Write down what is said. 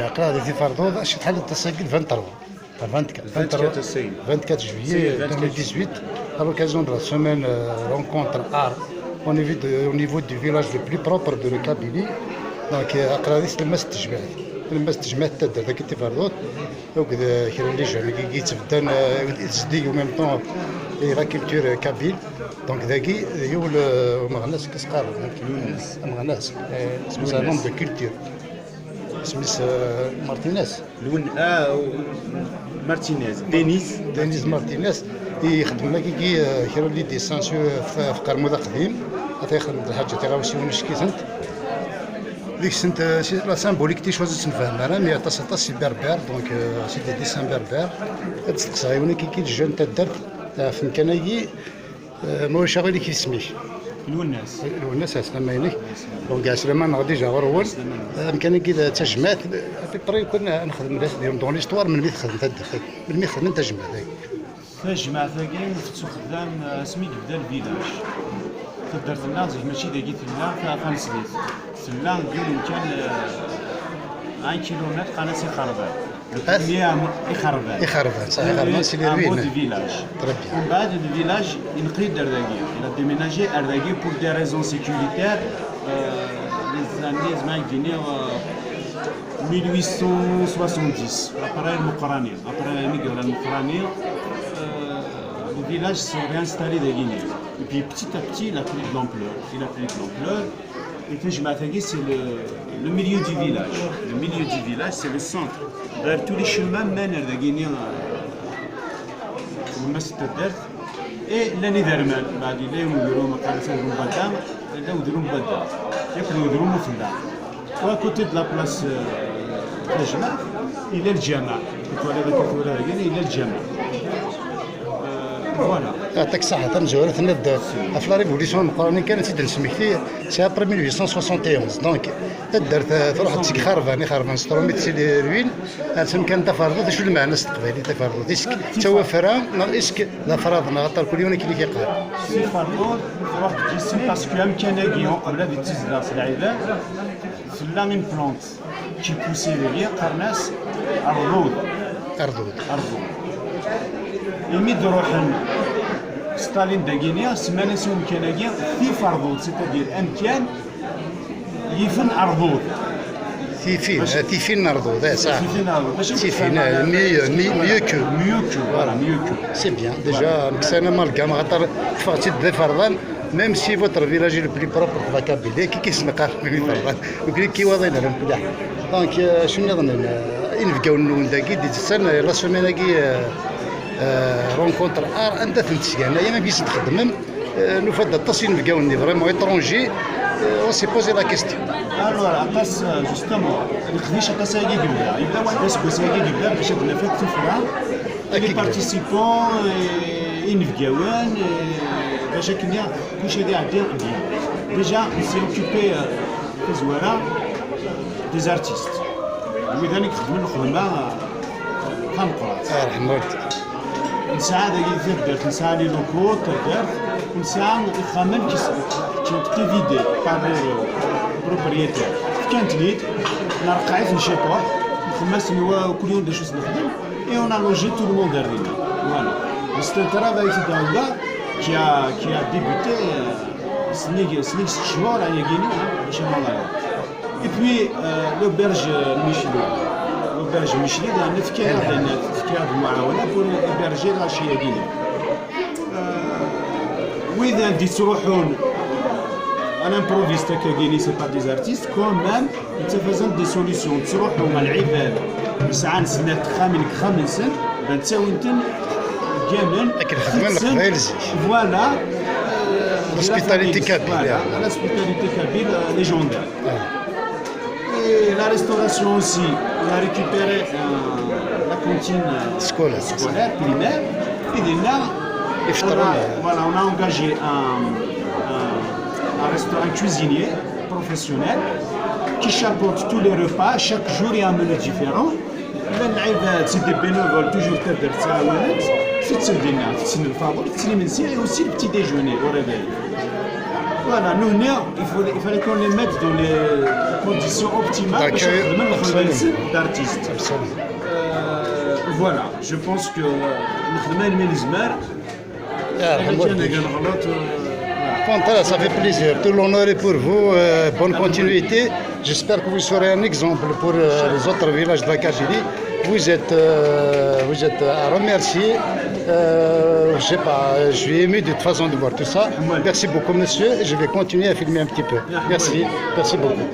قرا هذه فرضوض شحال تسجل 23 24 juillet 2018 à l'occasion de la semaine rencontre art au niveau du village le plus propre de la Kabylie. Donc أقراديس لما استجمعت تدار ذاك التفردوت وكذا كاين اللي جا كي تبدا تسدي وميم طون لا كولتور كابيل دونك ذاكي هو مغناس كيسقار مغناس سميتها نوم دو كولتور سميت مارتينيز مارتينيز دينيز مارتينيز يخدم كي كانوا لي ديسانسيو في قرموده قديم تيخدم الحاجه تيغاوسي ونشكي ديك السنت لا سامبوليك تي شوازيت نفهم انا مي تصاطا سي بربر دونك سي دي ديسان بربر هاد تسقسايوني كي الجون تدرت فين كان يجي مو شغل كي سميش الوناس اسلاميني دونك اسلام نغدي جا غرول كان كي تجمعت في بري كنا نخدم الناس ديالهم دون ليستوار من ملي خدمت هاد من ملي خدمت تجمع تجمع ثاكي فتو خدام سميك بدا الفيلاج درت لنا ماشي داكي تلا فنسليت تلا ديال كان 1 كيلومتر قناه سي خربان يخربان صحيح خربان سي لي روين فيلاج ومن بعد الفيلاج ينقي درداكي الى ديميناجي ارداكي بور دي ريزون سيكوريتير لي زانيز ما يجينيو 1870 ابري المقرانيه ابري ميغرا المقرانيه le village s'est réinstallé de Guinée. Et puis petit à petit, il a pris de l'ampleur. Et puis c'est le milieu du village. Le milieu du village, c'est le centre. D'ailleurs, tous les chemins mènent de Guinée au Masjid Dert. Et l'année dernière, il y a eu un à côté de la place Tajma, il y a le Djama. Il y a le Djama. يعطيك الصحة تنجور تند في لا ريفوليسيون المقرانية كانت تنسمي فيه سي ابري 1871 دونك تدرت تروح تسكي خرفان ستروميت سي لي روين تم كان تفرض شو المعنى استقبالي تفرض اسك توا فرام اسك لا فرضنا غطر كل يوم كي كيقال سي فرض تروح تجسم باسكو امكانيه قبل هذه التزلة في العباد في لا ميم بلونت كي بوسي لي قرناس أرضود يمد روحن ستالين داكينيا سمانا سوم كناكيا في فرضود سيتادير امكان يفن ارضود تيفين ارضود صح تيفين ميوكو سي بيان ديجا كسانا مالكا ما خاطر فاغتي دي فرضان ميم سي فوتر فيلاج لو بلي بروبر في لا كابيلي كي كيسمق في فرضان وكلي كي واضينا لهم ملاح دونك شنو نظن ينفقاو النون داكي دي السنه لا سومينا كي رونكونتر ار انت تنتسكا انايا ما بيس نخدم نفضل التصين نلقاوني فريمون ايترونجي اون سي بوزي لا كيستيون الوغ عطاس جوستومون الخديش عطاس هاكي قبله يبدا واحد بس هاكي قبله باش هاد النفاق تفرع لي بارتيسيبون ينفقاوان باش كنا كلشي هادي عندي ديجا سي اوكيبي في زواره دي زارتيست ولذلك خدمنا الخدمه كنقرات رحم والديك نساعة داكي تدرت نساعة لي لوكو تدرت ونساعة يخمم كي فيدي بار بروبريتير كانت ليد نرقعي في شيطور نخمس كل يوم داش نخدم اي اون لوجي تو لو موند دارينا فوالا سيت ان ترافاي في داولا كي ا ديبوتي سنيك 6 شهور على كيني باش نوضع اي بوي لوبرج ميشلي لان تفكير المعاونه بور ابرجي لاشيا كيني واذا دي تروحون انا امبروفيست كاكيني سي با دي زارتيست كومام يتفازن دي سوليسيون تروحوا مع العباد ساعه سنه خامن سن بان تساوينتن كامل لكن خدمنا القبائل زيك فوالا لاسبيتاليتي كابيل لاسبيتاليتي كابيل ليجوندير et la restauration aussi on a récupéré la cantine scolaire primaire et de là on a engagé un cuisinier professionnel qui chapeaute tous les repas. Chaque jour il y a un menu différent. C'est des bénévoles toujours تقدر تعاونات في التسدينا في السن الفاضل في التلمنسيه et aussi le petit déjeuner au réveil. Voilà, nous, il fallait qu'on les mette dans les conditions optimales d'artistes. Absolument. Voilà, je pense que Bon, voilà, ça fait plaisir. Tout l'honneur est pour vous. Bonne continuité. J'espère que vous serez un exemple pour les autres villages de la Kabylie. Vous êtes à remercier. Je sais pas, je suis ému de toute façon de voir tout ça. Merci beaucoup, monsieur. Je vais continuer à filmer un petit peu. Merci beaucoup.